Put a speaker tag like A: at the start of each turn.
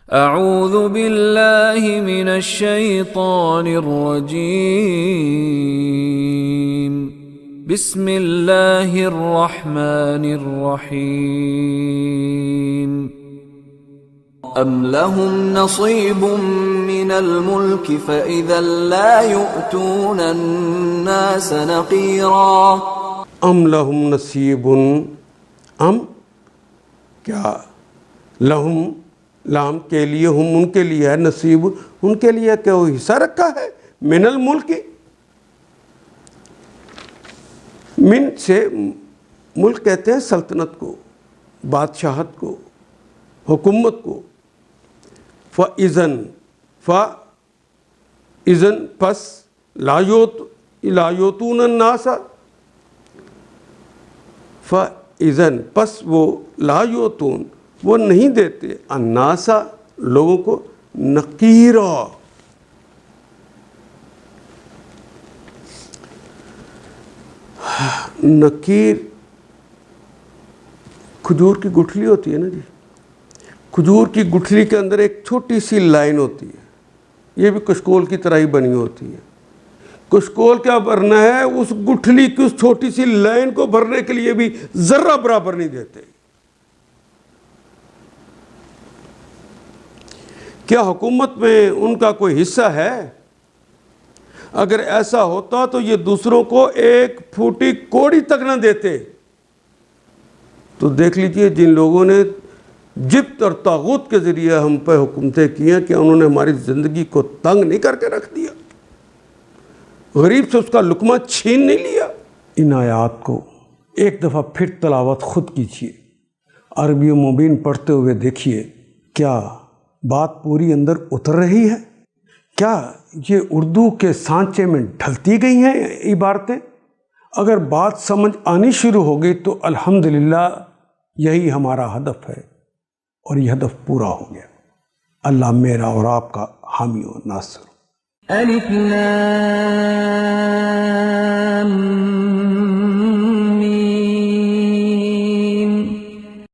A: اعوذ باللہ من الشیطان الرجیم بسم اللہ الرحمن الرحیم ام لهم نصیب من الملک فاذا لا یؤتون الناس نقیرا۔
B: ام لہم نصیب، ام کیا، لہم لام کے لیے، ہم ان کے لیے ہے، نصیب ان کے لیے کہ وہ حصہ رکھا ہے، من الملک، من سے ملک کہتے ہیں سلطنت کو، بادشاہت کو، حکومت کو۔ فَإِذَن پس لا یؤتون الناس، فَإِذَن پس وہ لا یؤتون وہ نہیں دیتے الناس لوگوں کو نقیرا، نقیر کھجور کی گٹھلی ہوتی ہے نا جی، کھجور کی گٹھلی کے اندر ایک چھوٹی سی لائن ہوتی ہے، یہ بھی کشکول کی طرح ہی بنی ہوتی ہے۔ کشکول کیا بھرنا ہے، اس گٹھلی کی اس چھوٹی سی لائن کو بھرنے کے لیے بھی ذرہ برابر نہیں دیتے۔ کیا حکومت میں ان کا کوئی حصہ ہے؟ اگر ایسا ہوتا تو یہ دوسروں کو ایک پھوٹی کوڑی تک نہ دیتے۔ تو دیکھ لیجئے جن لوگوں نے جبت اور طاغوت کے ذریعے ہم پہ حکومتیں کی ہیں، کہ انہوں نے ہماری زندگی کو تنگ نہیں کر کے رکھ دیا، غریب سے اس کا لقمہ چھین نہیں لیا۔ ان آیات کو ایک دفعہ پھر تلاوت خود کیجیے، عربی مبین پڑھتے ہوئے دیکھیے کیا بات پوری اندر اتر رہی ہے، کیا یہ اردو کے سانچے میں ڈھلتی گئی ہیں عبارتیں۔ اگر بات سمجھ آنی شروع ہو گئی تو الحمدللہ یہی ہمارا ہدف ہے، اور یہ ہدف پورا ہو گیا۔ اللہ میرا اور آپ کا حامی و ناصر۔
C: الف لام